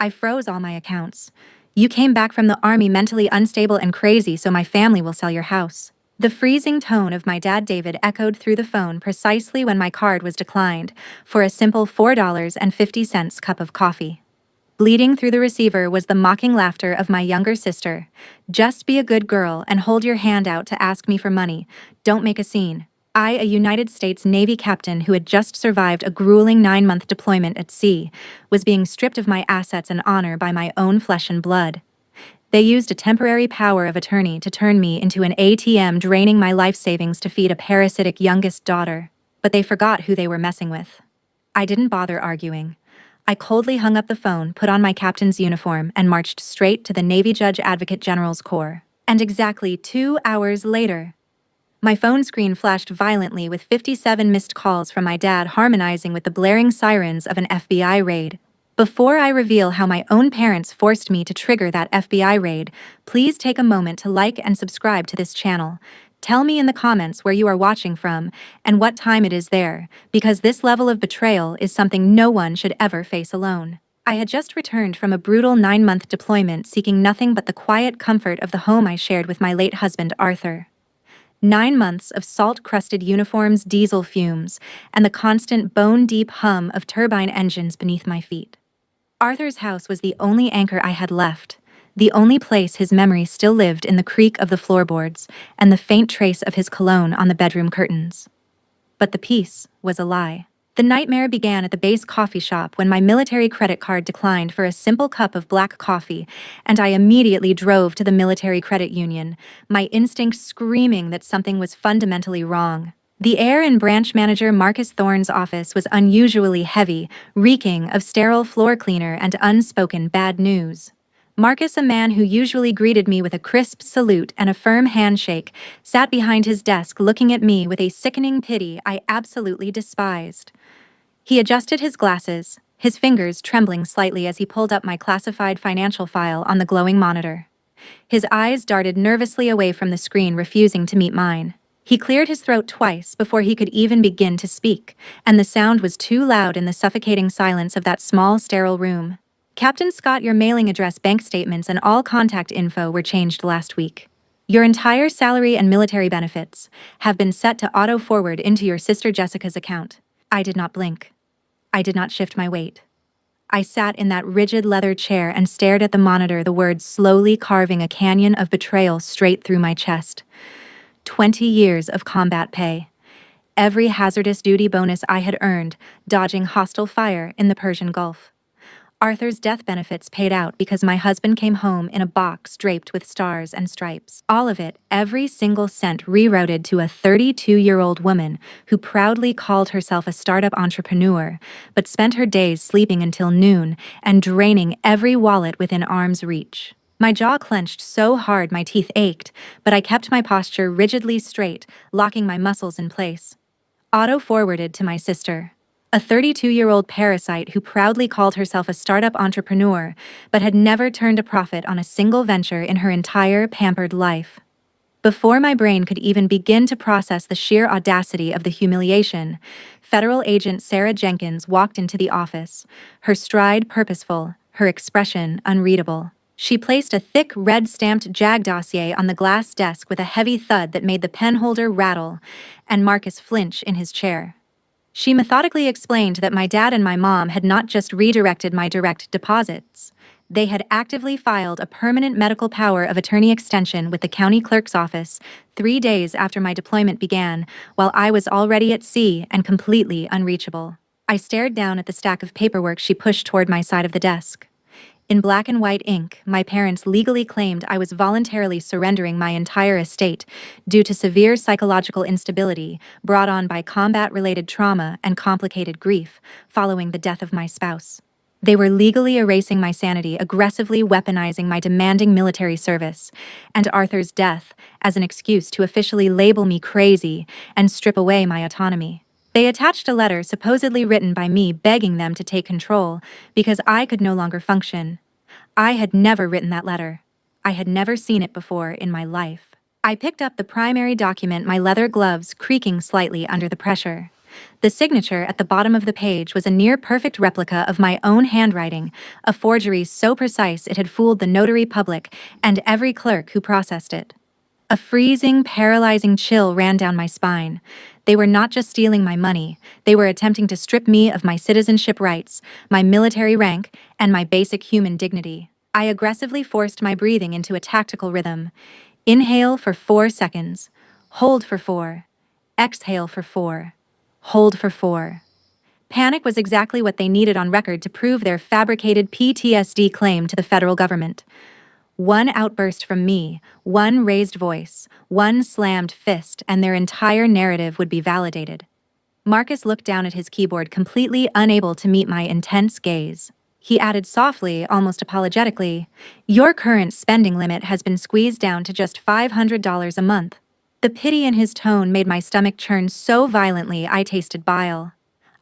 I froze all my accounts. You came back from the army mentally unstable and crazy, so my family will sell your house. The freezing tone of my dad David echoed through the phone precisely when my card was declined for a simple $4.50 cup of coffee. Bleeding through the receiver was the mocking laughter of my younger sister. Just be a good girl and hold your hand out to ask me for money. Don't make a scene. I, a United States Navy captain who had just survived a grueling 9-month deployment at sea, was being stripped of my assets and honor by my own flesh and blood. They used a temporary power of attorney to turn me into an ATM, draining my life savings to feed a parasitic youngest daughter. But they forgot who they were messing with. I didn't bother arguing. I coldly hung up the phone, put on my captain's uniform, and marched straight to the Navy Judge Advocate General's Corps. And exactly 2 hours later, my phone screen flashed violently with 57 missed calls from my dad, harmonizing with the blaring sirens of an FBI raid. Before I reveal how my own parents forced me to trigger that FBI raid, please take a moment to like and subscribe to this channel. Tell me in the comments where you are watching from and what time it is there, because this level of betrayal is something no one should ever face alone. I had just returned from a brutal 9-month deployment, seeking nothing but the quiet comfort of the home I shared with my late husband, Arthur. 9 months of salt-crusted uniforms, diesel fumes, and the constant bone-deep hum of turbine engines beneath my feet. Arthur's house was the only anchor I had left, the only place his memory still lived in the creak of the floorboards and the faint trace of his cologne on the bedroom curtains. But the peace was a lie. The nightmare began at the base coffee shop when my military credit card declined for a simple cup of black coffee, and I immediately drove to the military credit union, my instinct screaming that something was fundamentally wrong. The air in branch manager Marcus Thorne's office was unusually heavy, reeking of sterile floor cleaner and unspoken bad news. Marcus, a man who usually greeted me with a crisp salute and a firm handshake, sat behind his desk looking at me with a sickening pity I absolutely despised. He adjusted his glasses, his fingers trembling slightly as he pulled up my classified financial file on the glowing monitor. His eyes darted nervously away from the screen, refusing to meet mine. He cleared his throat twice before he could even begin to speak, and the sound was too loud in the suffocating silence of that small, sterile room. Captain Scott, your mailing address, bank statements, and all contact info were changed last week. Your entire salary and military benefits have been set to auto-forward into your sister Jessica's account. I did not blink. I did not shift my weight. I sat in that rigid leather chair and stared at the monitor, the words slowly carving a canyon of betrayal straight through my chest. 20 years of combat pay. Every hazardous duty bonus I had earned, dodging hostile fire in the Persian Gulf. Arthur's death benefits paid out because my husband came home in a box draped with stars and stripes. All of it, every single cent, rerouted to a 32-year-old woman who proudly called herself a startup entrepreneur, but spent her days sleeping until noon and draining every wallet within arm's reach. My jaw clenched so hard my teeth ached, but I kept my posture rigidly straight, locking my muscles in place. Auto-forwarded to my sister. A 32-year-old parasite who proudly called herself a startup entrepreneur, but had never turned a profit on a single venture in her entire pampered life. Before my brain could even begin to process the sheer audacity of the humiliation, Federal Agent Sarah Jenkins walked into the office, her stride purposeful, her expression unreadable. She placed a thick, red-stamped JAG dossier on the glass desk with a heavy thud that made the pen holder rattle, and Marcus flinch in his chair. She methodically explained that my dad and my mom had not just redirected my direct deposits. They had actively filed a permanent medical power of attorney extension with the county clerk's office 3 days after my deployment began, while I was already at sea and completely unreachable. I stared down at the stack of paperwork she pushed toward my side of the desk. In black and white ink, my parents legally claimed I was voluntarily surrendering my entire estate due to severe psychological instability brought on by combat-related trauma and complicated grief following the death of my spouse. They were legally erasing my sanity, aggressively weaponizing my demanding military service and Arthur's death as an excuse to officially label me crazy and strip away my autonomy. They attached a letter supposedly written by me begging them to take control because I could no longer function. I had never written that letter. I had never seen it before in my life. I picked up the primary document, my leather gloves creaking slightly under the pressure. The signature at the bottom of the page was a near-perfect replica of my own handwriting, a forgery so precise it had fooled the notary public and every clerk who processed it. A freezing, paralyzing chill ran down my spine. They were not just stealing my money, they were attempting to strip me of my citizenship rights, my military rank, and my basic human dignity. I aggressively forced my breathing into a tactical rhythm. Inhale for 4 seconds. Hold for 4. Exhale for 4. Hold for 4. Panic was exactly what they needed on record to prove their fabricated PTSD claim to the federal government. One outburst from me, one raised voice, one slammed fist, and their entire narrative would be validated. Marcus looked down at his keyboard, completely unable to meet my intense gaze. He added softly, almost apologetically, "Your current spending limit has been squeezed down to just $500 a month." The pity in his tone made my stomach churn so violently I tasted bile.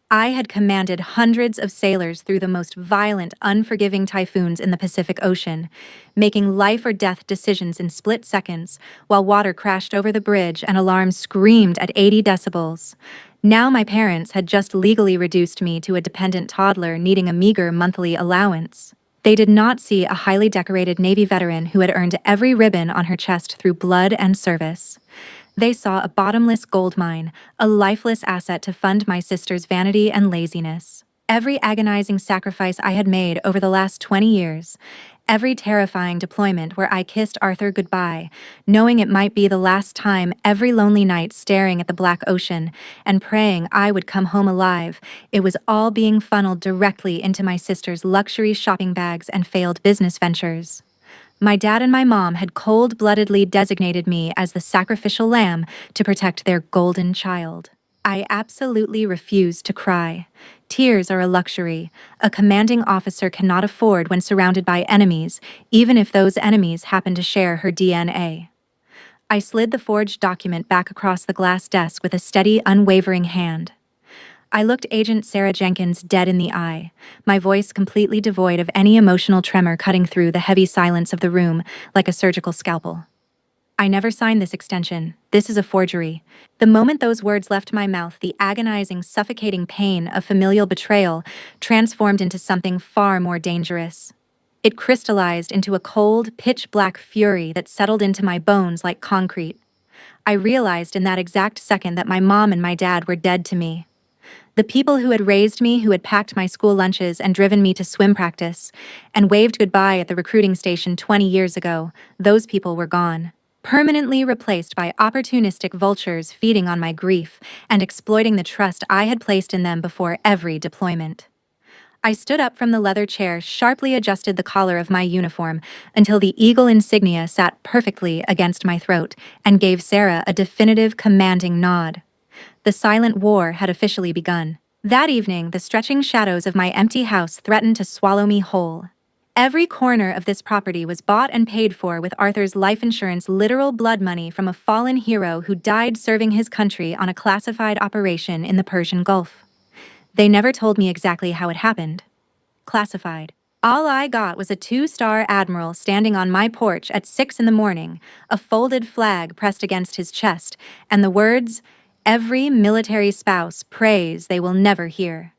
I had commanded hundreds of sailors through the most violent, unforgiving typhoons in the Pacific Ocean, making life-or-death decisions in split seconds, while water crashed over the bridge and alarms screamed at 80 decibels. Now my parents had just legally reduced me to a dependent toddler needing a meager monthly allowance. They did not see a highly decorated Navy veteran who had earned every ribbon on her chest through blood and service. They saw a bottomless gold mine, a lifeless asset to fund my sister's vanity and laziness. Every agonizing sacrifice I had made over the last 20 years, every terrifying deployment where I kissed Arthur goodbye, knowing it might be the last time, every lonely night staring at the black ocean and praying I would come home alive, it was all being funneled directly into my sister's luxury shopping bags and failed business ventures. My dad and my mom had cold-bloodedly designated me as the sacrificial lamb to protect their golden child. I absolutely refused to cry. Tears are a luxury a commanding officer cannot afford when surrounded by enemies, even if those enemies happen to share her DNA. I slid the forged document back across the glass desk with a steady, unwavering hand. I looked Agent Sarah Jenkins dead in the eye, my voice completely devoid of any emotional tremor cutting through the heavy silence of the room like a surgical scalpel. "I never signed this extension. This is a forgery." The moment those words left my mouth, the agonizing, suffocating pain of familial betrayal transformed into something far more dangerous. It crystallized into a cold, pitch-black fury that settled into my bones like concrete. I realized in that exact second that my mom and my dad were dead to me. The people who had raised me, who had packed my school lunches and driven me to swim practice, and waved goodbye at the recruiting station 20 years ago, those people were gone. Permanently replaced by opportunistic vultures feeding on my grief and exploiting the trust I had placed in them before every deployment. I stood up from the leather chair, sharply adjusted the collar of my uniform until the eagle insignia sat perfectly against my throat, and gave Sarah a definitive, commanding nod. The silent war had officially begun. That evening, the stretching shadows of my empty house threatened to swallow me whole. Every corner of this property was bought and paid for with Arthur's life insurance, literal blood money from a fallen hero who died serving his country on a classified operation in the Persian Gulf. They never told me exactly how it happened. Classified. All I got was a 2-star admiral standing on my porch at 6 in the morning, a folded flag pressed against his chest, and the words, "Every military spouse prays they will never hear."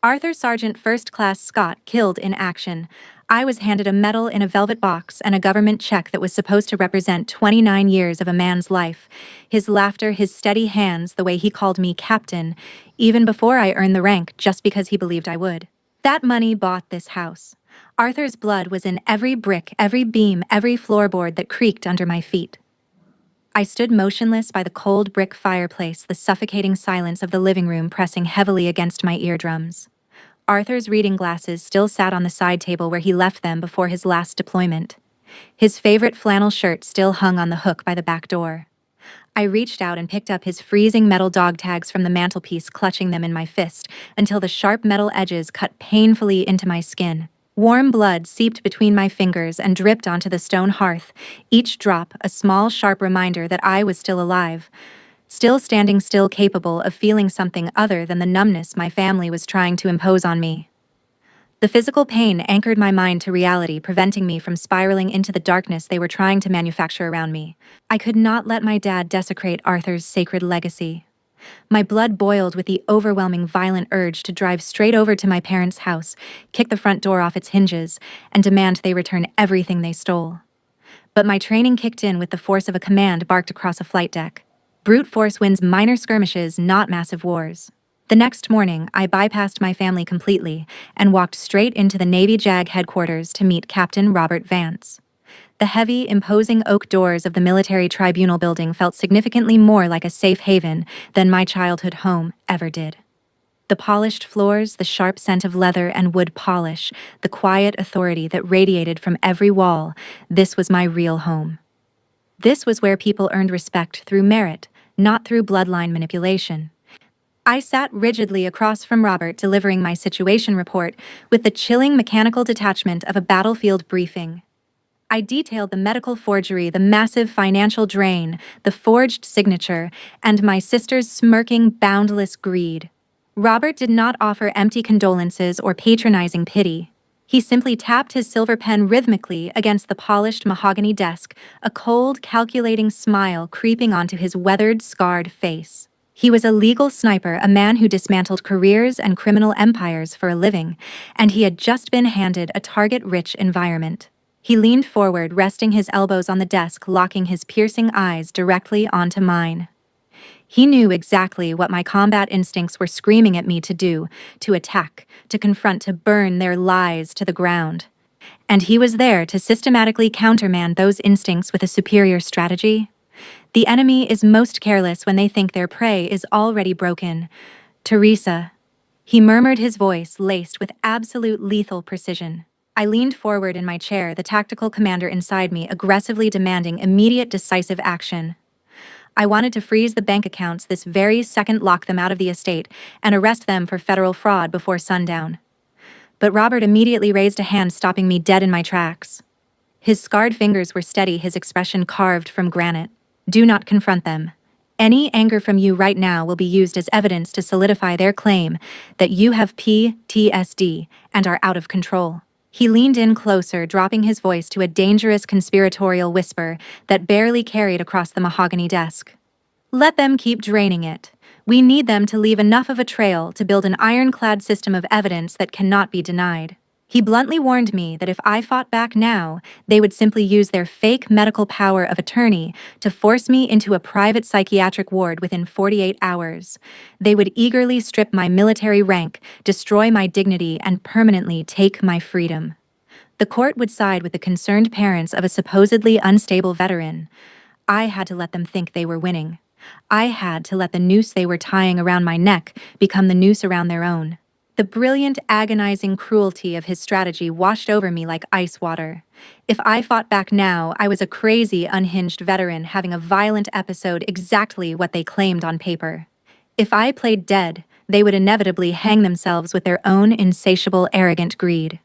Arthur Sergeant First Class Scott killed in action. I was handed a medal in a velvet box and a government check that was supposed to represent 29 years of a man's life. His laughter, his steady hands, the way he called me captain, even before I earned the rank just because he believed I would. That money bought this house. Arthur's blood was in every brick, every beam, every floorboard that creaked under my feet. I stood motionless by the cold brick fireplace, the suffocating silence of the living room pressing heavily against my eardrums. Arthur's reading glasses still sat on the side table where he left them before his last deployment. His favorite flannel shirt still hung on the hook by the back door. I reached out and picked up his freezing metal dog tags from the mantelpiece, clutching them in my fist until the sharp metal edges cut painfully into my skin. Warm blood seeped between my fingers and dripped onto the stone hearth, each drop a small, sharp reminder that I was still alive, still standing, still capable of feeling something other than the numbness my family was trying to impose on me. The physical pain anchored my mind to reality, preventing me from spiraling into the darkness they were trying to manufacture around me. I could not let my dad desecrate Arthur's sacred legacy. My blood boiled with the overwhelming violent urge to drive straight over to my parents' house, kick the front door off its hinges, and demand they return everything they stole. But my training kicked in with the force of a command barked across a flight deck. Brute force wins minor skirmishes, not massive wars. The next morning, I bypassed my family completely and walked straight into the Navy JAG headquarters to meet Captain Robert Vance. The heavy, imposing oak doors of the military tribunal building felt significantly more like a safe haven than my childhood home ever did. The polished floors, the sharp scent of leather and wood polish, the quiet authority that radiated from every wall, this was my real home. This was where people earned respect through merit, not through bloodline manipulation. I sat rigidly across from Robert delivering my situation report with the chilling mechanical detachment of a battlefield briefing. I detailed the medical forgery, the massive financial drain, the forged signature, and my sister's smirking, boundless greed. Robert did not offer empty condolences or patronizing pity. He simply tapped his silver pen rhythmically against the polished mahogany desk, a cold, calculating smile creeping onto his weathered, scarred face. He was a legal sniper, a man who dismantled careers and criminal empires for a living, and he had just been handed a target-rich environment. He leaned forward, resting his elbows on the desk, locking his piercing eyes directly onto mine. He knew exactly what my combat instincts were screaming at me to do, to attack, to confront, to burn their lies to the ground. And he was there to systematically countermand those instincts with a superior strategy. The enemy is most careless when they think their prey is already broken. Teresa. He murmured, his voice laced with absolute lethal precision. I leaned forward in my chair, the tactical commander inside me aggressively demanding immediate decisive action. I wanted to freeze the bank accounts this very second, lock them out of the estate, and arrest them for federal fraud before sundown. But Robert immediately raised a hand, stopping me dead in my tracks. His scarred fingers were steady, his expression carved from granite. Do not confront them. Any anger from you right now will be used as evidence to solidify their claim that you have PTSD and are out of control. He leaned in closer, dropping his voice to a dangerous conspiratorial whisper that barely carried across the mahogany desk. Let them keep draining it. We need them to leave enough of a trail to build an ironclad system of evidence that cannot be denied. He bluntly warned me that if I fought back now, they would simply use their fake medical power of attorney to force me into a private psychiatric ward within 48 hours. They would eagerly strip my military rank, destroy my dignity, and permanently take my freedom. The court would side with the concerned parents of a supposedly unstable veteran. I had to let them think they were winning. I had to let the noose they were tying around my neck become the noose around their own. The brilliant, agonizing cruelty of his strategy washed over me like ice water. If I fought back now, I was a crazy, unhinged veteran having a violent episode, exactly what they claimed on paper. If I played dead, they would inevitably hang themselves with their own insatiable, arrogant greed.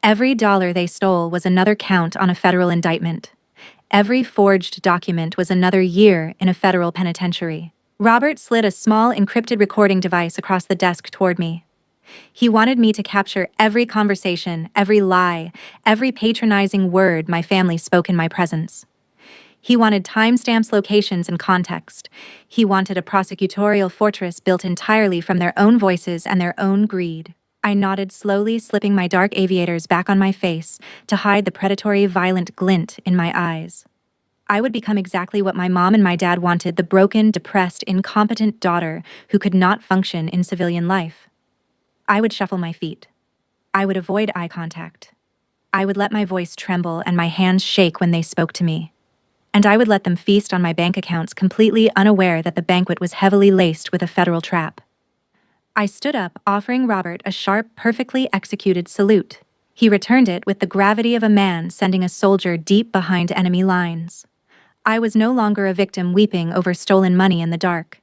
Every dollar they stole was another count on a federal indictment. Every forged document was another year in a federal penitentiary. Robert slid a small, encrypted recording device across the desk toward me. He wanted me to capture every conversation, every lie, every patronizing word my family spoke in my presence. He wanted timestamps, locations, and context. He wanted a prosecutorial fortress built entirely from their own voices and their own greed. I nodded slowly, slipping my dark aviators back on my face to hide the predatory, violent glint in my eyes. I would become exactly what my mom and my dad wanted, the broken, depressed, incompetent daughter who could not function in civilian life. I would shuffle my feet. I would avoid eye contact. I would let my voice tremble and my hands shake when they spoke to me. And I would let them feast on my bank accounts, completely unaware that the banquet was heavily laced with a federal trap. I stood up, offering Robert a sharp, perfectly executed salute. He returned it with the gravity of a man sending a soldier deep behind enemy lines. I was no longer a victim weeping over stolen money in the dark.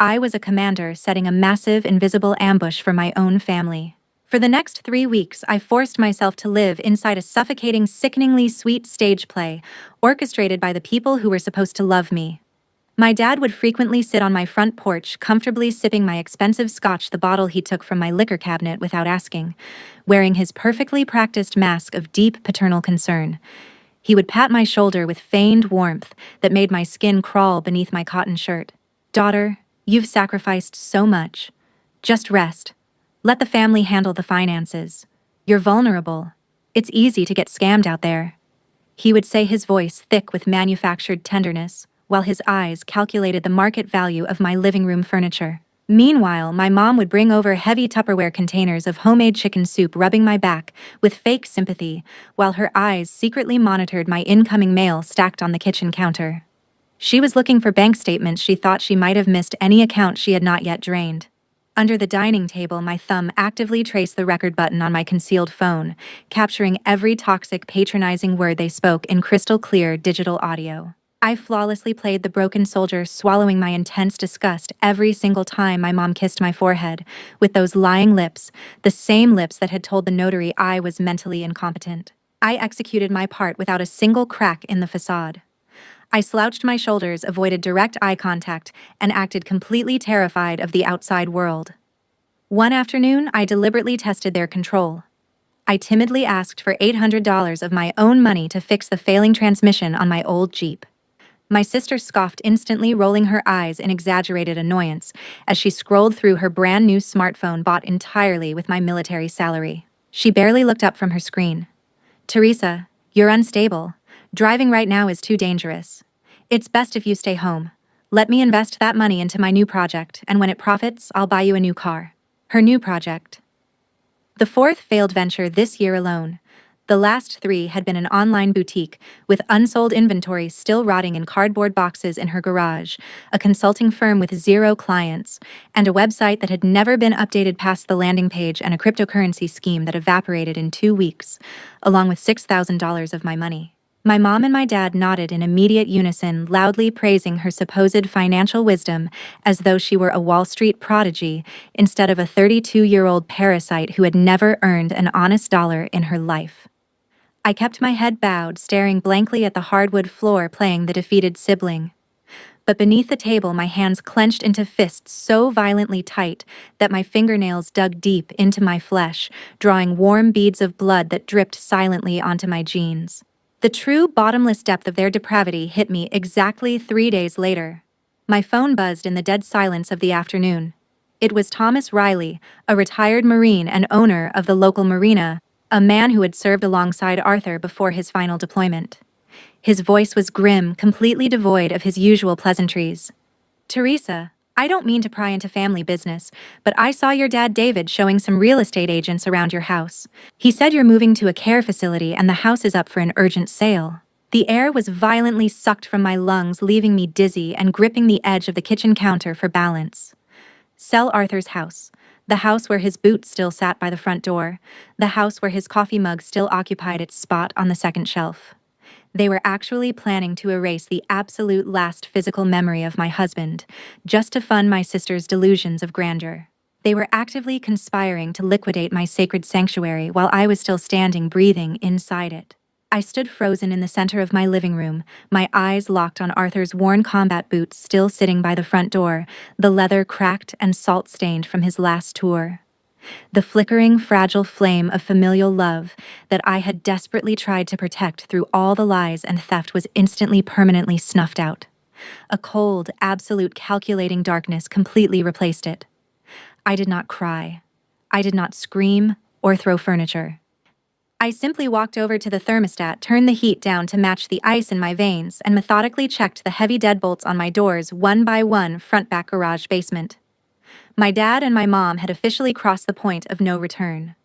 I was a commander setting a massive, invisible ambush for my own family. For the next 3 weeks, I forced myself to live inside a suffocating, sickeningly sweet stage play, orchestrated by the people who were supposed to love me. My dad would frequently sit on my front porch, comfortably sipping my expensive scotch, the bottle he took from my liquor cabinet without asking, wearing his perfectly practiced mask of deep paternal concern. He would pat my shoulder with feigned warmth that made my skin crawl beneath my cotton shirt. Daughter, You've sacrificed so much. Just rest. Let the family handle the finances. You're vulnerable. It's easy to get scammed out there. He would say, his voice thick with manufactured tenderness, while his eyes calculated the market value of my living room furniture. Meanwhile, my mom would bring over heavy Tupperware containers of homemade chicken soup, rubbing my back with fake sympathy, while her eyes secretly monitored my incoming mail stacked on the kitchen counter. She was looking for bank statements she thought she might have missed any account she had not yet drained. Under the dining table, my thumb actively traced the record button on my concealed phone, capturing every toxic, patronizing word they spoke in crystal clear digital audio. I flawlessly played the broken soldier, swallowing my intense disgust every single time my mom kissed my forehead with those lying lips, the same lips that had told the notary I was mentally incompetent. I executed my part without a single crack in the facade. I slouched my shoulders, avoided direct eye contact, and acted completely terrified of the outside world. One afternoon, I deliberately tested their control. I timidly asked for $800 of my own money to fix the failing transmission on my old Jeep. My sister scoffed instantly, rolling her eyes in exaggerated annoyance as she scrolled through her brand new smartphone bought entirely with my military salary. She barely looked up from her screen. "Teresa, you're unstable. Driving right now is too dangerous. It's best if you stay home. Let me invest that money into my new project, and when it profits, I'll buy you a new car." Her new project. The fourth failed venture this year alone. The last three had been an online boutique, with unsold inventory still rotting in cardboard boxes in her garage, a consulting firm with 0 clients, and a website that had never been updated past the landing page, and a cryptocurrency scheme that evaporated in 2 weeks, along with $6,000 of my money. My mom and my dad nodded in immediate unison, loudly praising her supposed financial wisdom as though she were a Wall Street prodigy instead of a 32-year-old parasite who had never earned an honest dollar in her life. I kept my head bowed, staring blankly at the hardwood floor, playing the defeated sibling. But beneath the table, my hands clenched into fists so violently tight that my fingernails dug deep into my flesh, drawing warm beads of blood that dripped silently onto my jeans. The true bottomless depth of their depravity hit me exactly 3 days later. My phone buzzed in the dead silence of the afternoon. It was Thomas Riley, a retired Marine and owner of the local marina, a man who had served alongside Arthur before his final deployment. His voice was grim, completely devoid of his usual pleasantries. "Teresa, I don't mean to pry into family business, but I saw your dad David showing some real estate agents around your house. He said you're moving to a care facility and the house is up for an urgent sale." The air was violently sucked from my lungs, leaving me dizzy and gripping the edge of the kitchen counter for balance. Sell Arthur's house. The house where his boots still sat by the front door. The house where his coffee mug still occupied its spot on the second shelf. They were actually planning to erase the absolute last physical memory of my husband, just to fund my sister's delusions of grandeur. They were actively conspiring to liquidate my sacred sanctuary while I was still standing, breathing inside it. I stood frozen in the center of my living room, my eyes locked on Arthur's worn combat boots still sitting by the front door, the leather cracked and salt-stained from his last tour. The flickering, fragile flame of familial love that I had desperately tried to protect through all the lies and theft was instantly, permanently snuffed out. A cold, absolute, calculating darkness completely replaced it. I did not cry. I did not scream or throw furniture. I simply walked over to the thermostat, turned the heat down to match the ice in my veins, and methodically checked the heavy deadbolts on my doors one by one, front, back, garage, basement. My dad and my mom had officially crossed the point of no return.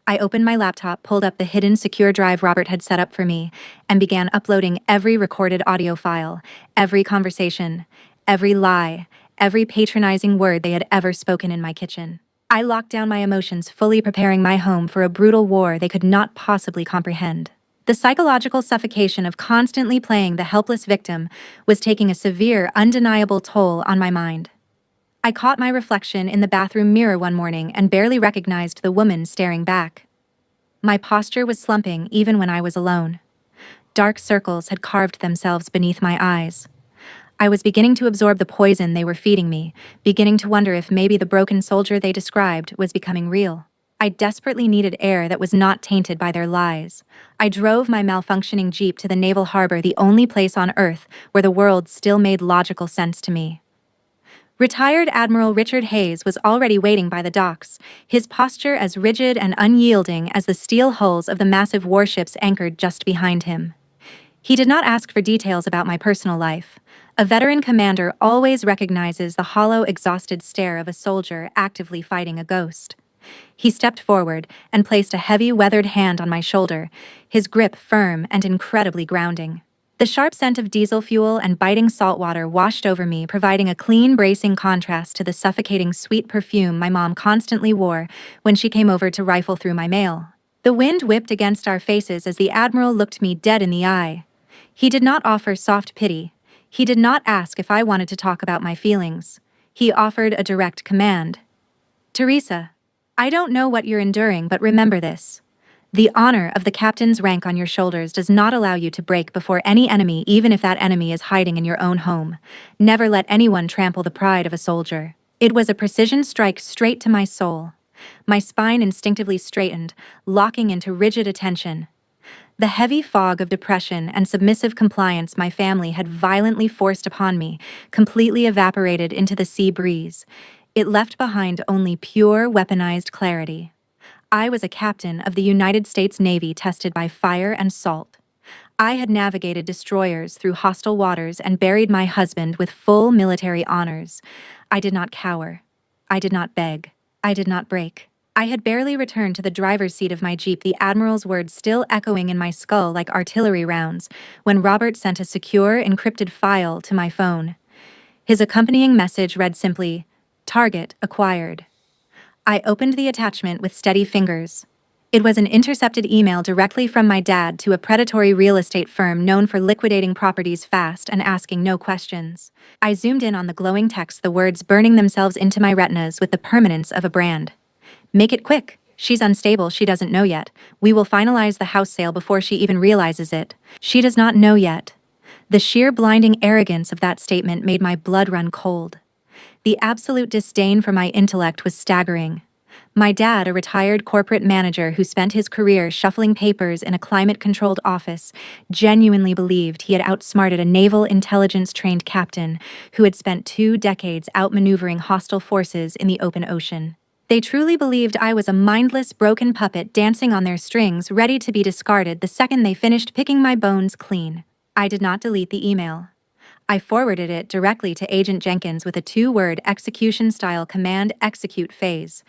I opened my laptop, pulled up the hidden secure drive Robert had set up for me, and began uploading every recorded audio file, every conversation, every lie, every patronizing word they had ever spoken in my kitchen. I locked down my emotions, fully preparing my home for a brutal war they could not possibly comprehend. The psychological suffocation of constantly playing the helpless victim was taking a severe, undeniable toll on my mind. I caught my reflection in the bathroom mirror one morning and barely recognized the woman staring back. My posture was slumping even when I was alone. Dark circles had carved themselves beneath my eyes. I was beginning to absorb the poison they were feeding me, beginning to wonder if maybe the broken soldier they described was becoming real. I desperately needed air that was not tainted by their lies. I drove my malfunctioning Jeep to the Naval Harbor, the only place on Earth where the world still made logical sense to me. Retired Admiral Richard Hayes was already waiting by the docks, his posture as rigid and unyielding as the steel hulls of the massive warships anchored just behind him. He did not ask for details about my personal life. A veteran commander always recognizes the hollow, exhausted stare of a soldier actively fighting a ghost. He stepped forward and placed a heavy, weathered hand on my shoulder, his grip firm and incredibly grounding. The sharp scent of diesel fuel and biting salt water washed over me, providing a clean, bracing contrast to the suffocating sweet perfume my mom constantly wore when she came over to rifle through my mail. The wind whipped against our faces as the Admiral looked me dead in the eye. He did not offer soft pity. He did not ask if I wanted to talk about my feelings. He offered a direct command. Teresa, I don't know what you're enduring, but remember this. The honor of the captain's rank on your shoulders does not allow you to break before any enemy, even if that enemy is hiding in your own home. Never let anyone trample the pride of a soldier. It was a precision strike straight to my soul. My spine instinctively straightened, locking into rigid attention. The heavy fog of depression and submissive compliance my family had violently forced upon me completely evaporated into the sea breeze. It left behind only pure, weaponized clarity. I was a captain of the United States Navy tested by fire and salt. I had navigated destroyers through hostile waters and buried my husband with full military honors. I did not cower. I did not beg. I did not break. I had barely returned to the driver's seat of my Jeep, the Admiral's words still echoing in my skull like artillery rounds, when Robert sent a secure, encrypted file to my phone. His accompanying message read simply, "Target acquired." I opened the attachment with steady fingers. It was an intercepted email directly from my dad to a predatory real estate firm known for liquidating properties fast and asking no questions. I zoomed in on the glowing text, the words burning themselves into my retinas with the permanence of a brand. "Make it quick. She's unstable, she doesn't know yet. We will finalize the house sale before she even realizes it. She does not know yet." The sheer blinding arrogance of that statement made my blood run cold. The absolute disdain for my intellect was staggering. My dad, a retired corporate manager who spent his career shuffling papers in a climate-controlled office, genuinely believed he had outsmarted a naval intelligence-trained captain who had spent 2 decades outmaneuvering hostile forces in the open ocean. They truly believed I was a mindless, broken puppet dancing on their strings, ready to be discarded the second they finished picking my bones clean. I did not delete the email. I forwarded it directly to Agent Jenkins with a 2-word execution-style command execute phase.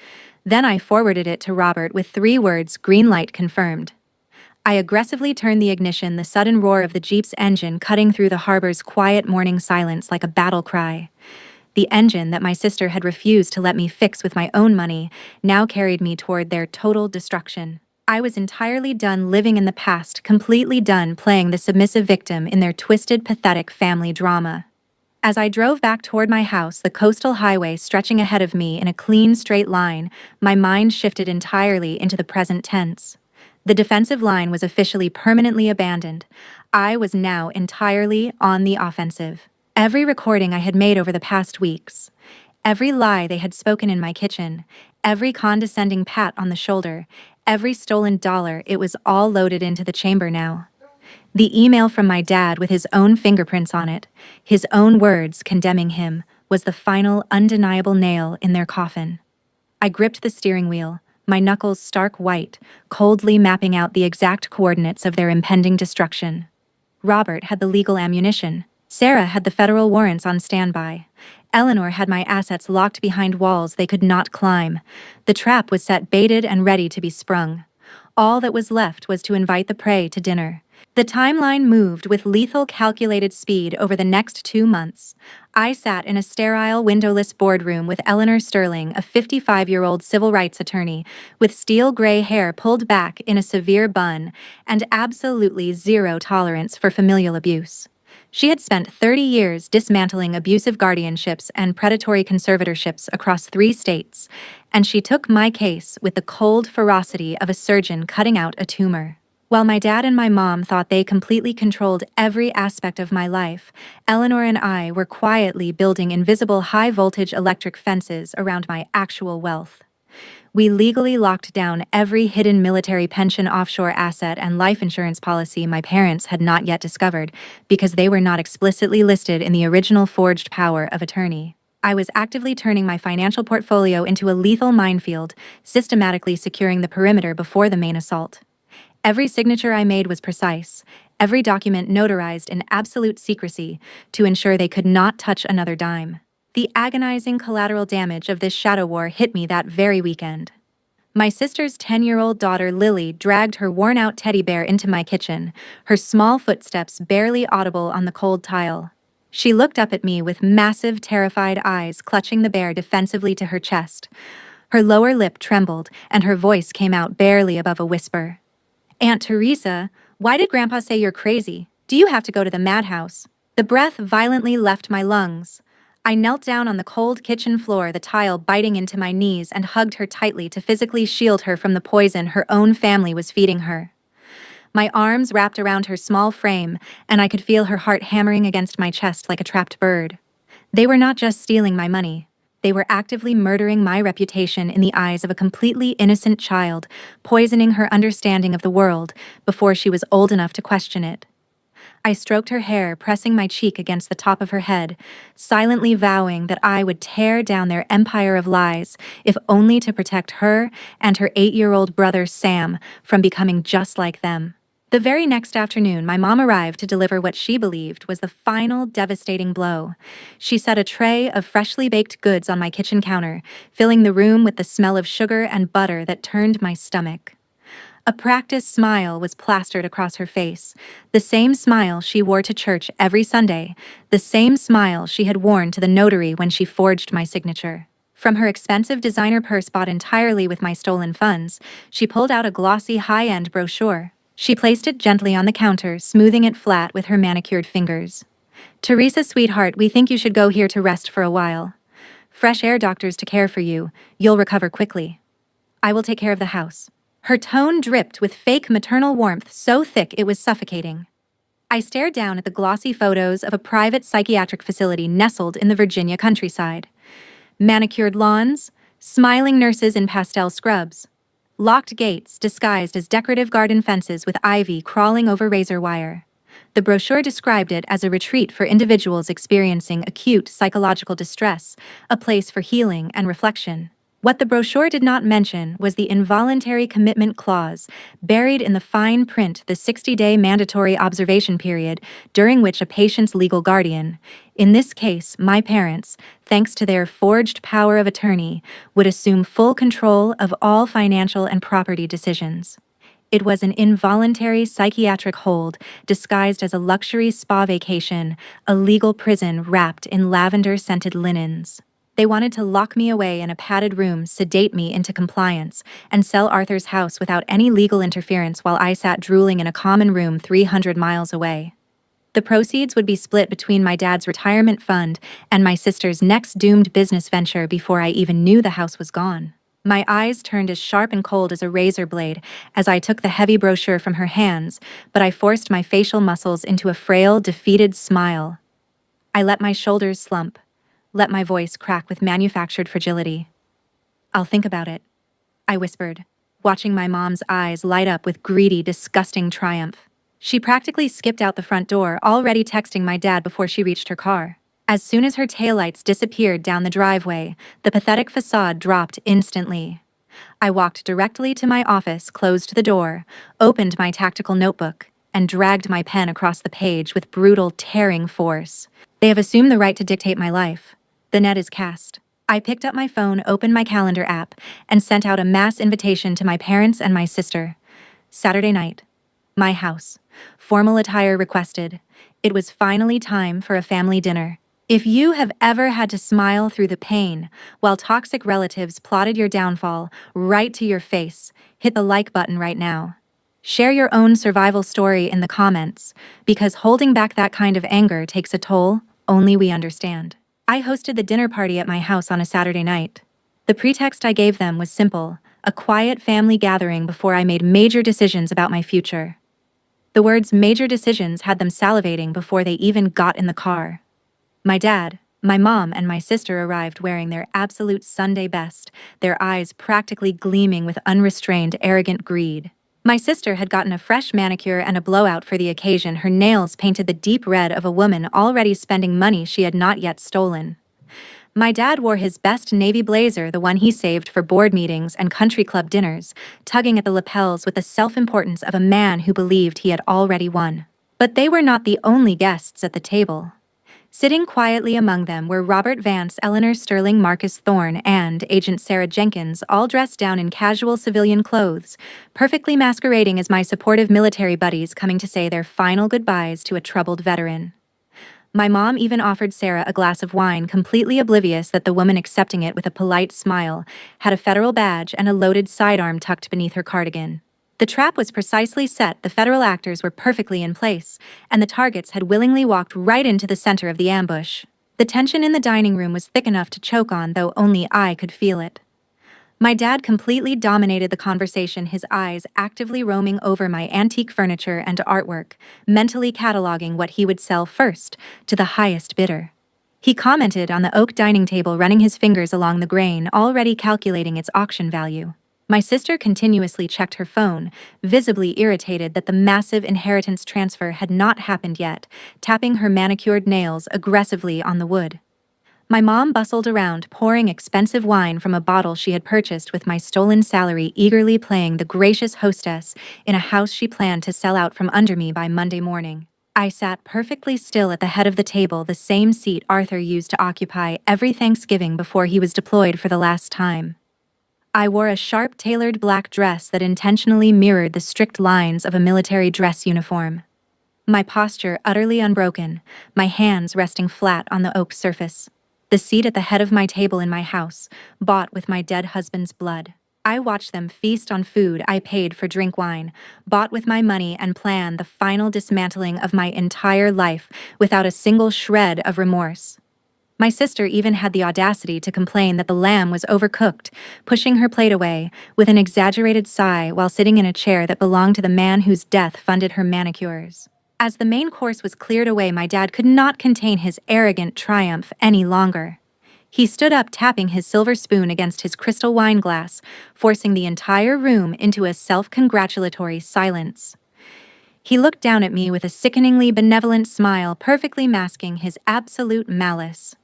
Then I forwarded it to Robert with 3 words, green light confirmed. I aggressively turned the ignition, the sudden roar of the Jeep's engine cutting through the harbor's quiet morning silence like a battle cry. The engine that my sister had refused to let me fix with my own money now carried me toward their total destruction. I was entirely done living in the past, completely done playing the submissive victim in their twisted, pathetic family drama. As I drove back toward my house, the coastal highway stretching ahead of me in a clean, straight line, my mind shifted entirely into the present tense. The defensive line was officially permanently abandoned. I was now entirely on the offensive. Every recording I had made over the past weeks, every lie they had spoken in my kitchen, every condescending pat on the shoulder, every stolen dollar, it was all loaded into the chamber now. The email from my dad with his own fingerprints on it, his own words condemning him, was the final, undeniable nail in their coffin. I gripped the steering wheel, my knuckles stark white, coldly mapping out the exact coordinates of their impending destruction. Robert had the legal ammunition. Sarah had the federal warrants on standby. Eleanor had my assets locked behind walls they could not climb. The trap was set, baited and ready to be sprung. All that was left was to invite the prey to dinner. The timeline moved with lethal calculated speed over the next 2 months. I sat in a sterile, windowless boardroom with Eleanor Sterling, a 55-year-old civil rights attorney, with steel gray hair pulled back in a severe bun, and absolutely zero tolerance for familial abuse. She had spent 30 years dismantling abusive guardianships and predatory conservatorships across 3 states, and she took my case with the cold ferocity of a surgeon cutting out a tumor. While my dad and my mom thought they completely controlled every aspect of my life, Eleanor and I were quietly building invisible high-voltage electric fences around my actual wealth. We legally locked down every hidden military pension offshore asset and life insurance policy my parents had not yet discovered because they were not explicitly listed in the original forged power of attorney. I was actively turning my financial portfolio into a lethal minefield, systematically securing the perimeter before the main assault. Every signature I made was precise, every document notarized in absolute secrecy to ensure they could not touch another dime. The agonizing collateral damage of this shadow war hit me that very weekend. My sister's 10-year-old daughter Lily dragged her worn-out teddy bear into my kitchen, her small footsteps barely audible on the cold tile. She looked up at me with massive, terrified eyes, clutching the bear defensively to her chest. Her lower lip trembled, and her voice came out barely above a whisper. "Aunt Teresa, why did Grandpa say you're crazy? Do you have to go to the madhouse?" The breath violently left my lungs. I knelt down on the cold kitchen floor, the tile biting into my knees, and hugged her tightly to physically shield her from the poison her own family was feeding her. My arms wrapped around her small frame, and I could feel her heart hammering against my chest like a trapped bird. They were not just stealing my money. They were actively murdering my reputation in the eyes of a completely innocent child, poisoning her understanding of the world before she was old enough to question it. I stroked her hair, pressing my cheek against the top of her head, silently vowing that I would tear down their empire of lies, if only to protect her and her 8-year-old brother Sam from becoming just like them. The very next afternoon, my mom arrived to deliver what she believed was the final devastating blow. She set a tray of freshly baked goods on my kitchen counter, filling the room with the smell of sugar and butter that turned my stomach. A practiced smile was plastered across her face, the same smile she wore to church every Sunday, the same smile she had worn to the notary when she forged my signature. From her expensive designer purse bought entirely with my stolen funds, she pulled out a glossy high-end brochure. She placed it gently on the counter, smoothing it flat with her manicured fingers. "Teresa, sweetheart, we think you should go here to rest for a while. Fresh air doctors to care for you. You'll recover quickly. I will take care of the house." Her tone dripped with fake maternal warmth so thick it was suffocating. I stared down at the glossy photos of a private psychiatric facility nestled in the Virginia countryside. Manicured lawns, smiling nurses in pastel scrubs, locked gates disguised as decorative garden fences with ivy crawling over razor wire. The brochure described it as a retreat for individuals experiencing acute psychological distress, a place for healing and reflection. What the brochure did not mention was the involuntary commitment clause, buried in the fine print, the 60-day mandatory observation period during which a patient's legal guardian, in this case my parents, thanks to their forged power of attorney, would assume full control of all financial and property decisions. It was an involuntary psychiatric hold disguised as a luxury spa vacation, a legal prison wrapped in lavender-scented linens. They wanted to lock me away in a padded room, sedate me into compliance, and sell Arthur's house without any legal interference while I sat drooling in a common room 300 miles away. The proceeds would be split between my dad's retirement fund and my sister's next doomed business venture before I even knew the house was gone. My eyes turned as sharp and cold as a razor blade as I took the heavy brochure from her hands, but I forced my facial muscles into a frail, defeated smile. I let my shoulders slump, let my voice crack with manufactured fragility. "I'll think about it," I whispered, watching my mom's eyes light up with greedy, disgusting triumph. She practically skipped out the front door, already texting my dad before she reached her car. As soon as her taillights disappeared down the driveway, the pathetic facade dropped instantly. I walked directly to my office, closed the door, opened my tactical notebook, and dragged my pen across the page with brutal, tearing force. They have assumed the right to dictate my life. The net is cast. I picked up my phone, opened my calendar app, and sent out a mass invitation to my parents and my sister. Saturday night. My house. Formal attire requested. It was finally time for a family dinner. If you have ever had to smile through the pain while toxic relatives plotted your downfall right to your face, hit the like button right now. Share your own survival story in the comments, because holding back that kind of anger takes a toll only we understand. I hosted the dinner party at my house on a Saturday night. The pretext I gave them was simple: a quiet family gathering before I made major decisions about my future. The words major decisions had them salivating before they even got in the car. My dad, my mom, and my sister arrived wearing their absolute Sunday best, their eyes practically gleaming with unrestrained, arrogant greed. My sister had gotten a fresh manicure and a blowout for the occasion, her nails painted the deep red of a woman already spending money she had not yet stolen. My dad wore his best navy blazer, the one he saved for board meetings and country club dinners, tugging at the lapels with the self-importance of a man who believed he had already won. But they were not the only guests at the table. Sitting quietly among them were Robert Vance, Eleanor Sterling, Marcus Thorne, and Agent Sarah Jenkins, all dressed down in casual civilian clothes, perfectly masquerading as my supportive military buddies coming to say their final goodbyes to a troubled veteran. My mom even offered Sarah a glass of wine, completely oblivious that the woman accepting it with a polite smile had a federal badge and a loaded sidearm tucked beneath her cardigan. The trap was precisely set, the federal actors were perfectly in place, and the targets had willingly walked right into the center of the ambush. The tension in the dining room was thick enough to choke on, though only I could feel it. My dad completely dominated the conversation, his eyes actively roaming over my antique furniture and artwork, mentally cataloging what he would sell first, to the highest bidder. He commented on the oak dining table, running his fingers along the grain, already calculating its auction value. My sister continuously checked her phone, visibly irritated that the massive inheritance transfer had not happened yet, tapping her manicured nails aggressively on the wood. My mom bustled around, pouring expensive wine from a bottle she had purchased with my stolen salary, eagerly playing the gracious hostess in a house she planned to sell out from under me by Monday morning. I sat perfectly still at the head of the table, the same seat Arthur used to occupy every Thanksgiving before he was deployed for the last time. I wore a sharp, tailored black dress that intentionally mirrored the strict lines of a military dress uniform. My posture utterly unbroken, my hands resting flat on the oak surface. The seat at the head of my table in my house, bought with my dead husband's blood. I watched them feast on food I paid for, drink wine, bought with my money, and plan the final dismantling of my entire life without a single shred of remorse. My sister even had the audacity to complain that the lamb was overcooked, pushing her plate away with an exaggerated sigh while sitting in a chair that belonged to the man whose death funded her manicures. As the main course was cleared away, my dad could not contain his arrogant triumph any longer. He stood up, tapping his silver spoon against his crystal wine glass, forcing the entire room into a self-congratulatory silence. He looked down at me with a sickeningly benevolent smile, perfectly masking his absolute malice.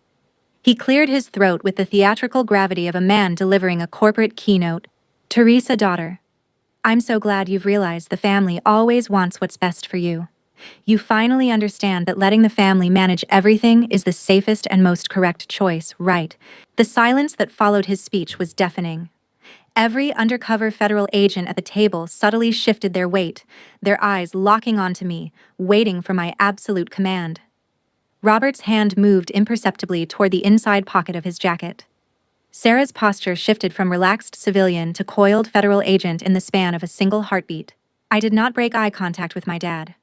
He cleared his throat with the theatrical gravity of a man delivering a corporate keynote. "Teresa, daughter, I'm so glad you've realized the family always wants what's best for you. You finally understand that letting the family manage everything is the safest and most correct choice, right?" The silence that followed his speech was deafening. Every undercover federal agent at the table subtly shifted their weight, their eyes locking onto me, waiting for my absolute command. Robert's hand moved imperceptibly toward the inside pocket of his jacket. Sarah's posture shifted from relaxed civilian to coiled federal agent in the span of a single heartbeat. I did not break eye contact with my dad.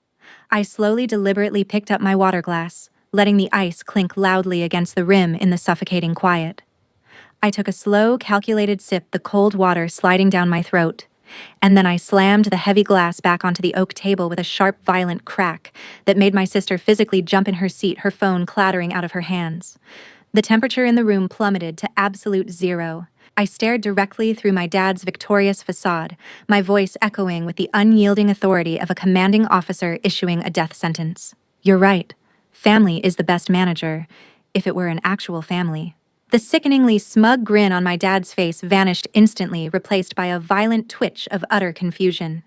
I slowly, deliberately picked up my water glass, letting the ice clink loudly against the rim in the suffocating quiet. I took a slow, calculated sip, the cold water sliding down my throat, and then I slammed the heavy glass back onto the oak table with a sharp, violent crack that made my sister physically jump in her seat, her phone clattering out of her hands. The temperature in the room plummeted to absolute zero. I stared directly through my dad's victorious facade, my voice echoing with the unyielding authority of a commanding officer issuing a death sentence. "You're right. Family is the best manager, if it were an actual family." The sickeningly smug grin on my dad's face vanished instantly, replaced by a violent twitch of utter confusion.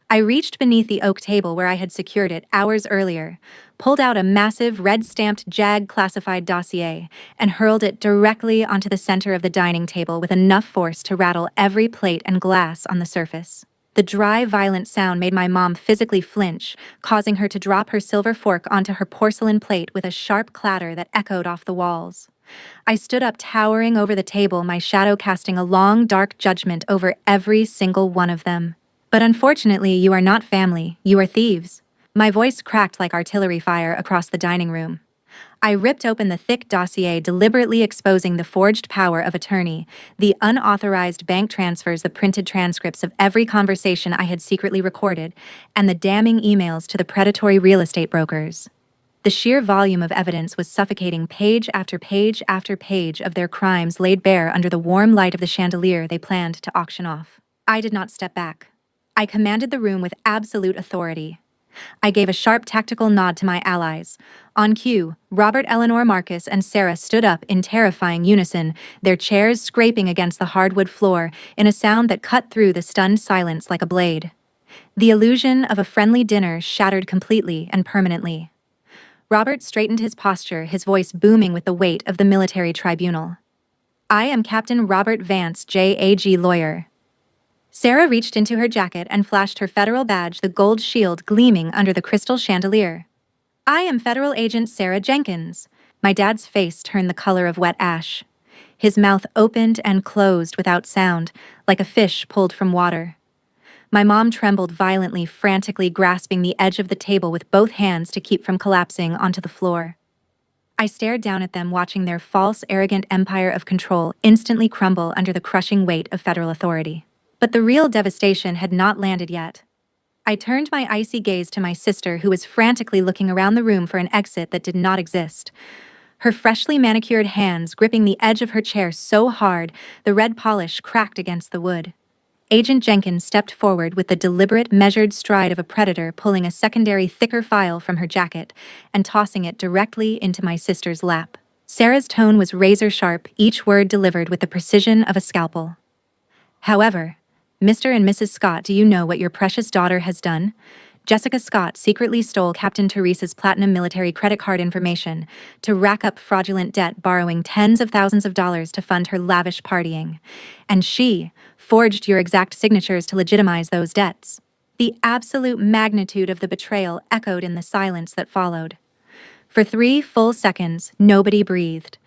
I reached beneath the oak table where I had secured it hours earlier, pulled out a massive red-stamped JAG classified dossier, and hurled it directly onto the center of the dining table with enough force to rattle every plate and glass on the surface. The dry, violent sound made my mom physically flinch, causing her to drop her silver fork onto her porcelain plate with a sharp clatter that echoed off the walls. I stood up, towering over the table, my shadow casting a long, dark judgment over every single one of them. "But unfortunately, you are not family, you are thieves." My voice cracked like artillery fire across the dining room. I ripped open the thick dossier, deliberately exposing the forged power of attorney, the unauthorized bank transfers, the printed transcripts of every conversation I had secretly recorded, and the damning emails to the predatory real estate brokers. The sheer volume of evidence was suffocating, page after page after page of their crimes laid bare under the warm light of the chandelier they planned to auction off. I did not step back. I commanded the room with absolute authority. I gave a sharp tactical nod to my allies, On cue, Robert, Eleanor, Marcus, and Sarah stood up in terrifying unison, their chairs scraping against the hardwood floor in a sound that cut through the stunned silence like a blade. The illusion of a friendly dinner shattered completely and permanently. Robert straightened his posture, his voice booming with the weight of the military tribunal. "I am Captain Robert Vance, JAG lawyer." Sarah reached into her jacket and flashed her federal badge, the gold shield gleaming under the crystal chandelier. "I am Federal Agent Sarah Jenkins." My dad's face turned the color of wet ash. His mouth opened and closed without sound, like a fish pulled from water. My mom trembled violently, frantically grasping the edge of the table with both hands to keep from collapsing onto the floor. I stared down at them, watching their false, arrogant empire of control instantly crumble under the crushing weight of federal authority. But the real devastation had not landed yet. I turned my icy gaze to my sister, who was frantically looking around the room for an exit that did not exist. Her freshly manicured hands gripping the edge of her chair so hard, the red polish cracked against the wood. Agent Jenkins stepped forward with the deliberate, measured stride of a predator, pulling a secondary, thicker file from her jacket and tossing it directly into my sister's lap. Sarah's tone was razor-sharp, each word delivered with the precision of a scalpel. "However, Mr. and Mrs. Scott, do you know what your precious daughter has done? Jessica Scott secretly stole Captain Teresa's platinum military credit card information to rack up fraudulent debt, borrowing tens of thousands of dollars to fund her lavish partying. And she forged your exact signatures to legitimize those debts." The absolute magnitude of the betrayal echoed in the silence that followed. For 3 full seconds, nobody breathed.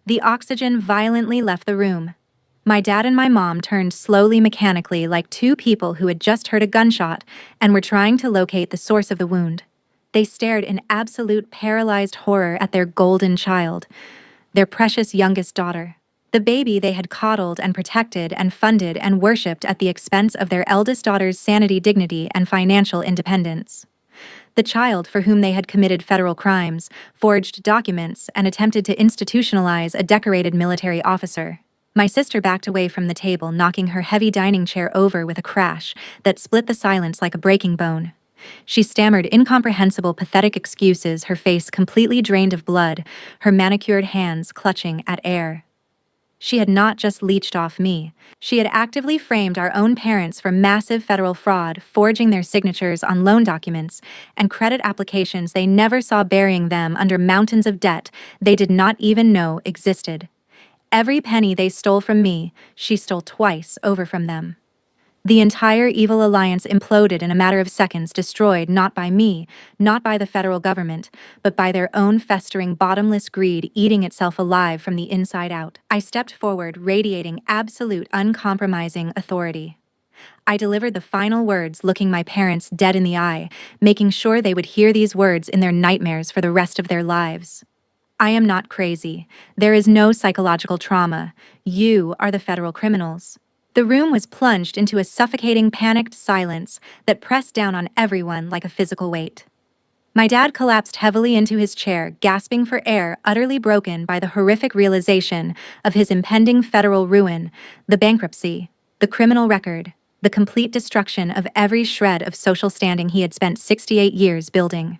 The oxygen violently left the room. My dad and my mom turned slowly, mechanically, like two people who had just heard a gunshot and were trying to locate the source of the wound. They stared in absolute paralyzed horror at their golden child, their precious youngest daughter, the baby they had coddled and protected and funded and worshipped at the expense of their eldest daughter's sanity, dignity, and financial independence. The child for whom they had committed federal crimes, forged documents, and attempted to institutionalize a decorated military officer. My sister backed away from the table, knocking her heavy dining chair over with a crash that split the silence like a breaking bone. She stammered incomprehensible, pathetic excuses, her face completely drained of blood, her manicured hands clutching at air. She had not just leeched off me. She had actively framed our own parents for massive federal fraud, forging their signatures on loan documents and credit applications they never saw, burying them under mountains of debt they did not even know existed. Every penny they stole from me, she stole twice over from them. The entire evil alliance imploded in a matter of seconds, destroyed not by me, not by the federal government, but by their own festering, bottomless greed eating itself alive from the inside out. I stepped forward, radiating absolute, uncompromising authority. I delivered the final words, looking my parents dead in the eye, making sure they would hear these words in their nightmares for the rest of their lives. "I am not crazy. There is no psychological trauma. You are the federal criminals." The room was plunged into a suffocating, panicked silence that pressed down on everyone like a physical weight. My dad collapsed heavily into his chair, gasping for air, utterly broken by the horrific realization of his impending federal ruin, the bankruptcy, the criminal record, the complete destruction of every shred of social standing he had spent 68 years building.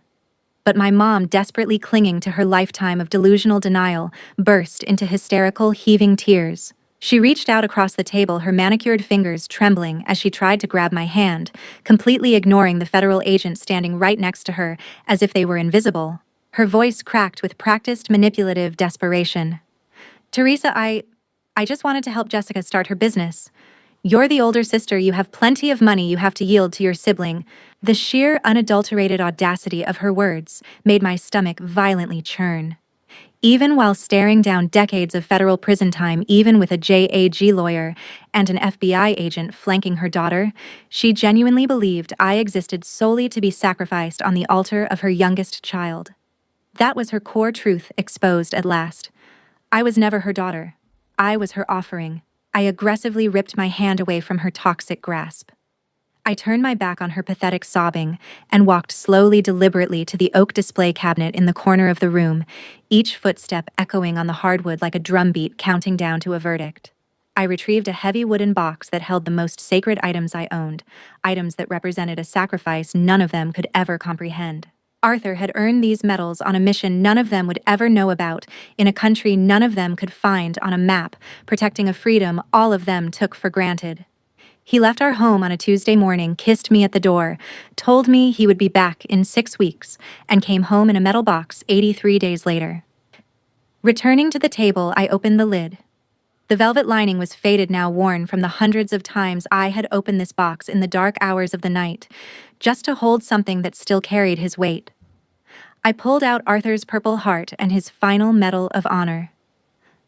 But my mom, desperately clinging to her lifetime of delusional denial, burst into hysterical, heaving tears. She reached out across the table, her manicured fingers trembling as she tried to grab my hand, completely ignoring the federal agent standing right next to her as if they were invisible. Her voice cracked with practiced manipulative desperation. "Teresa, I just wanted to help Jessica start her business. You're the older sister, you have plenty of money you have to yield to your sibling." The sheer, unadulterated audacity of her words made my stomach violently churn. Even while staring down decades of federal prison time, even with a JAG lawyer and an FBI agent flanking her daughter, she genuinely believed I existed solely to be sacrificed on the altar of her youngest child. That was her core truth exposed at last. I was never her daughter. I was her offering. I aggressively ripped my hand away from her toxic grasp. I turned my back on her pathetic sobbing and walked slowly, deliberately to the oak display cabinet in the corner of the room, each footstep echoing on the hardwood like a drumbeat counting down to a verdict. I retrieved a heavy wooden box that held the most sacred items I owned, items that represented a sacrifice none of them could ever comprehend. Arthur had earned these medals on a mission none of them would ever know about, in a country none of them could find on a map, protecting a freedom all of them took for granted. He left our home on a Tuesday morning, kissed me at the door, told me he would be back in 6 weeks, and came home in a metal box 83 days later. Returning to the table, I opened the lid. The velvet lining was faded now, worn from the hundreds of times I had opened this box in the dark hours of the night, just to hold something that still carried his weight. I pulled out Arthur's Purple Heart and his final Medal of Honor.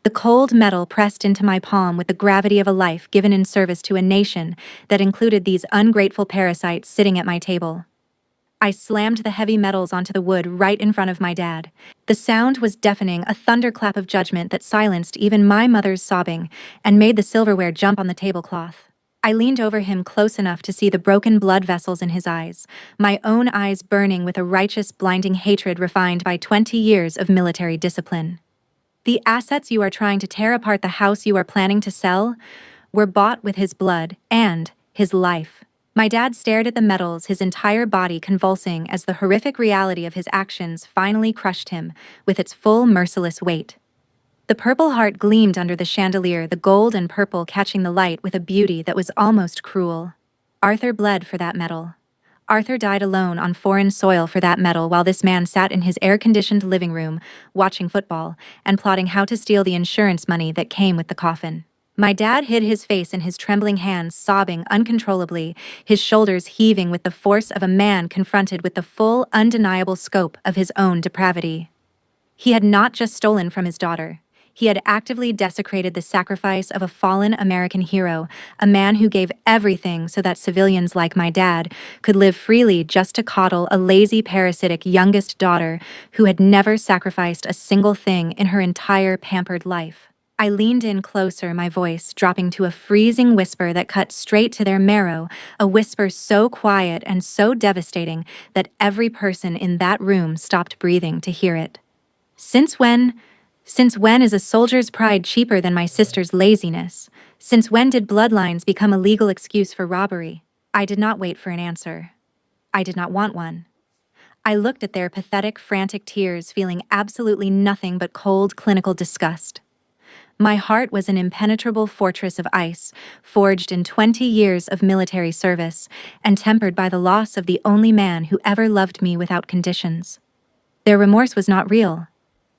The cold metal pressed into my palm with the gravity of a life given in service to a nation that included these ungrateful parasites sitting at my table. I slammed the heavy metals onto the wood right in front of my dad. The sound was deafening, a thunderclap of judgment that silenced even my mother's sobbing and made the silverware jump on the tablecloth. I leaned over him close enough to see the broken blood vessels in his eyes, my own eyes burning with a righteous, blinding hatred refined by 20 years of military discipline. The assets you are trying to tear apart, the house you are planning to sell, were bought with his blood and his life. My dad stared at the metals, his entire body convulsing as the horrific reality of his actions finally crushed him with its full, merciless weight. The Purple Heart gleamed under the chandelier, the gold and purple catching the light with a beauty that was almost cruel. Arthur bled for that medal. Arthur died alone on foreign soil for that medal, while this man sat in his air-conditioned living room, watching football and plotting how to steal the insurance money that came with the coffin. My dad hid his face in his trembling hands, sobbing uncontrollably, his shoulders heaving with the force of a man confronted with the full, undeniable scope of his own depravity. He had not just stolen from his daughter. He had actively desecrated the sacrifice of a fallen American hero, a man who gave everything so that civilians like my dad could live freely just to coddle a lazy, parasitic youngest daughter who had never sacrificed a single thing in her entire pampered life. I leaned in closer, my voice dropping to a freezing whisper that cut straight to their marrow, a whisper so quiet and so devastating that every person in that room stopped breathing to hear it. Since when is a soldier's pride cheaper than my sister's laziness? Since when did bloodlines become a legal excuse for robbery? I did not wait for an answer. I did not want one. I looked at their pathetic, frantic tears, feeling absolutely nothing but cold, clinical disgust. My heart was an impenetrable fortress of ice, forged in 20 years of military service, and tempered by the loss of the only man who ever loved me without conditions. Their remorse was not real.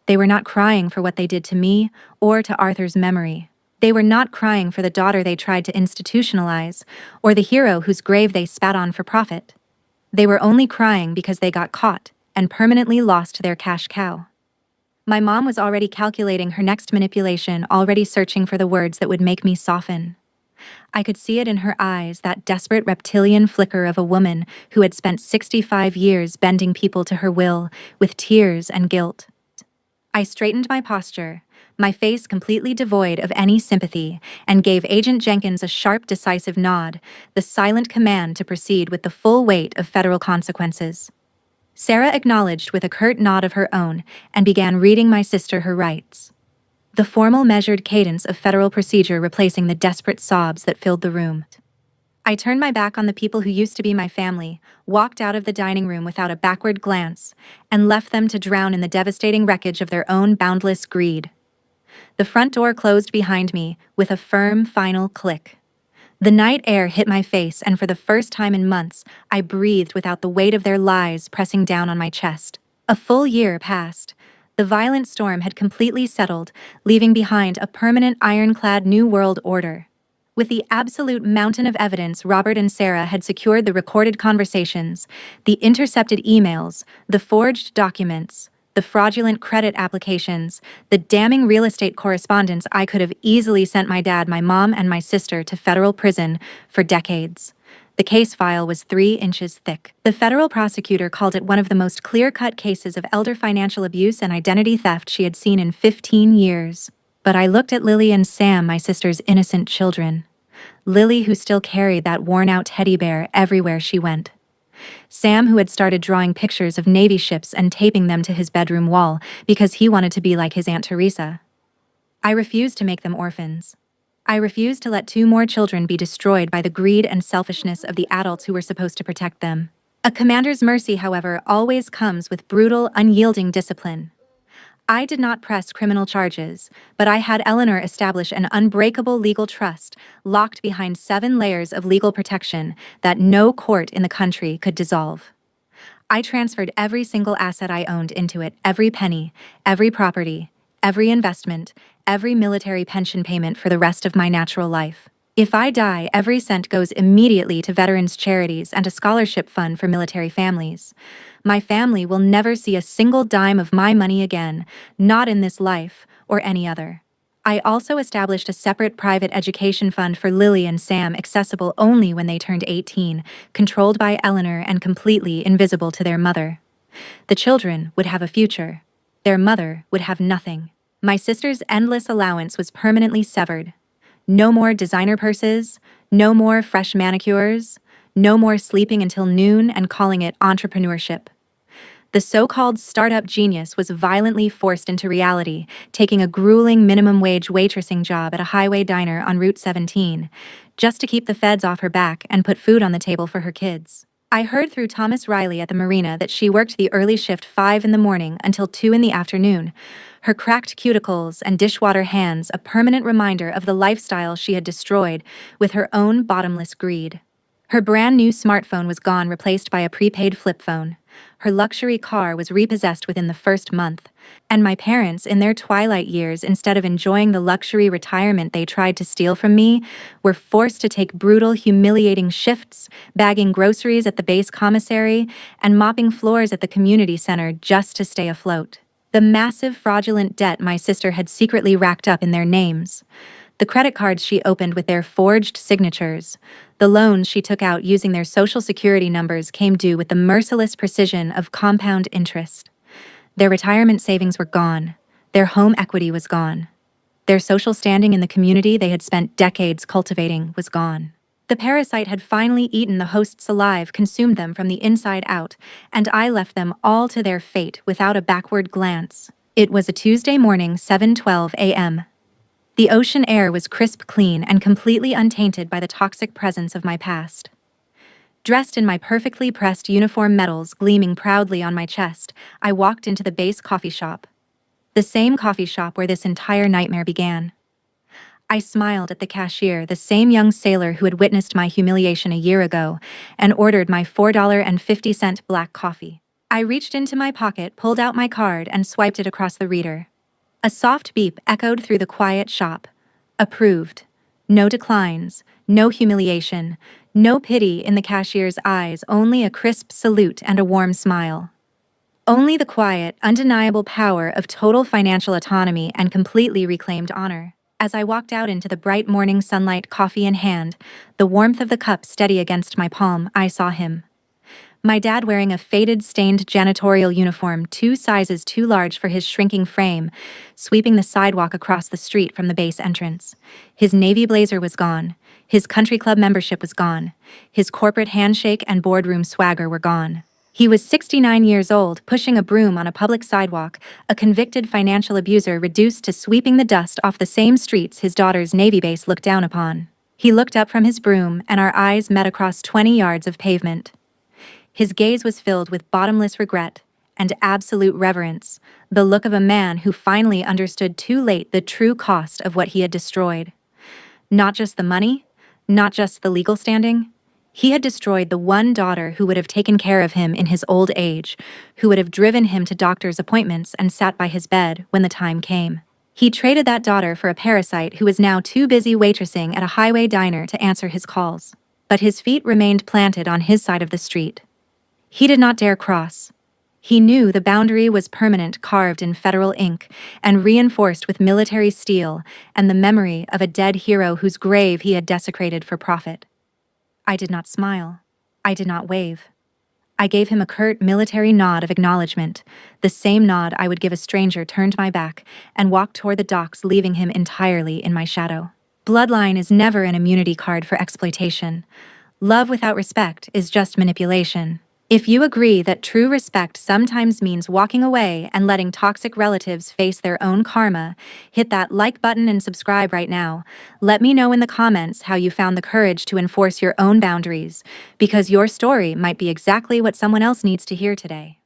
They were not crying for what they did to me or to Arthur's memory. They were not crying for the daughter they tried to institutionalize or the hero whose grave they spat on for profit. They were only crying because they got caught and permanently lost their cash cow. My mom was already calculating her next manipulation, already searching for the words that would make me soften. I could see it in her eyes, that desperate reptilian flicker of a woman who had spent 65 years bending people to her will, with tears and guilt. I straightened my posture, my face completely devoid of any sympathy, and gave Agent Jenkins a sharp, decisive nod, the silent command to proceed with the full weight of federal consequences. Sarah acknowledged with a curt nod of her own and began reading my sister her rights. The formal, measured cadence of federal procedure replacing the desperate sobs that filled the room. I turned my back on the people who used to be my family, walked out of the dining room without a backward glance, and left them to drown in the devastating wreckage of their own boundless greed. The front door closed behind me with a firm, final click. The night air hit my face, and for the first time in months, I breathed without the weight of their lies pressing down on my chest. A full year passed. The violent storm had completely settled, leaving behind a permanent ironclad new world order. With the absolute mountain of evidence, Robert and Sarah had secured the recorded conversations, the intercepted emails, the forged documents, the fraudulent credit applications, the damning real estate correspondence. I could have easily sent my dad, my mom, and my sister to federal prison for decades. The case file was 3 inches thick. The federal prosecutor called it one of the most clear-cut cases of elder financial abuse and identity theft she had seen in 15 years. But I looked at Lily and Sam, my sister's innocent children. Lily, who still carried that worn-out teddy bear everywhere she went. Sam, who had started drawing pictures of Navy ships and taping them to his bedroom wall because he wanted to be like his Aunt Teresa. I refused to make them orphans. I refused to let 2 more children be destroyed by the greed and selfishness of the adults who were supposed to protect them. A commander's mercy, however, always comes with brutal, unyielding discipline. I did not press criminal charges, but I had Eleanor establish an unbreakable legal trust, locked behind 7 layers of legal protection that no court in the country could dissolve. I transferred every single asset I owned into it, every penny, every property, every investment, every military pension payment for the rest of my natural life. If I die, every cent goes immediately to veterans' charities and a scholarship fund for military families. My family will never see a single dime of my money again, not in this life or any other. I also established a separate private education fund for Lily and Sam, accessible only when they turned 18, controlled by Eleanor and completely invisible to their mother. The children would have a future. Their mother would have nothing. My sister's endless allowance was permanently severed. No more designer purses, no more fresh manicures, no more sleeping until noon and calling it entrepreneurship. The so-called startup genius was violently forced into reality, taking a grueling minimum-wage waitressing job at a highway diner on Route 17, just to keep the feds off her back and put food on the table for her kids. I heard through Thomas Riley at the marina that she worked the early shift 5 in the morning until 2 in the afternoon, her cracked cuticles and dishwater hands a permanent reminder of the lifestyle she had destroyed with her own bottomless greed. Her brand new smartphone was gone, replaced by a prepaid flip phone. Her luxury car was repossessed within the first month, and my parents, in their twilight years, instead of enjoying the luxury retirement they tried to steal from me, were forced to take brutal, humiliating shifts, bagging groceries at the base commissary and mopping floors at the community center just to stay afloat. The massive fraudulent debt my sister had secretly racked up in their names, the credit cards she opened with their forged signatures, the loans she took out using their social security numbers came due with the merciless precision of compound interest. Their retirement savings were gone. Their home equity was gone. Their social standing in the community they had spent decades cultivating was gone. The parasite had finally eaten the hosts alive, consumed them from the inside out, and I left them all to their fate without a backward glance. It was a Tuesday morning, 7:12 a.m. The ocean air was crisp clean and completely untainted by the toxic presence of my past. Dressed in my perfectly pressed uniform, medals gleaming proudly on my chest, I walked into the base coffee shop. The same coffee shop where this entire nightmare began. I smiled at the cashier, the same young sailor who had witnessed my humiliation a year ago, and ordered my $4.50 black coffee. I reached into my pocket, pulled out my card, and swiped it across the reader. A soft beep echoed through the quiet shop. Approved. No declines, no humiliation, no pity in the cashier's eyes, only a crisp salute and a warm smile. Only the quiet, undeniable power of total financial autonomy and completely reclaimed honor. As I walked out into the bright morning sunlight, coffee in hand, the warmth of the cup steady against my palm, I saw him. My dad, wearing a faded, stained janitorial uniform 2 sizes too large for his shrinking frame, sweeping the sidewalk across the street from the base entrance. His navy blazer was gone. His country club membership was gone. His corporate handshake and boardroom swagger were gone. He was 69 years old, pushing a broom on a public sidewalk, a convicted financial abuser reduced to sweeping the dust off the same streets his daughter's Navy base looked down upon. He looked up from his broom, and our eyes met across 20 yards of pavement. His gaze was filled with bottomless regret and absolute reverence, the look of a man who finally understood too late the true cost of what he had destroyed. Not just the money, not just the legal standing. He had destroyed the one daughter who would have taken care of him in his old age, who would have driven him to doctor's appointments and sat by his bed when the time came. He traded that daughter for a parasite who was now too busy waitressing at a highway diner to answer his calls. But his feet remained planted on his side of the street. He did not dare cross. He knew the boundary was permanent, carved in federal ink, and reinforced with military steel, and the memory of a dead hero whose grave he had desecrated for profit. I did not smile. I did not wave. I gave him a curt military nod of acknowledgement, the same nod I would give a stranger, turned my back, and walked toward the docks, leaving him entirely in my shadow. Bloodline is never an immunity card for exploitation. Love without respect is just manipulation. If you agree that true respect sometimes means walking away and letting toxic relatives face their own karma, hit that like button and subscribe right now. Let me know in the comments how you found the courage to enforce your own boundaries, because your story might be exactly what someone else needs to hear today.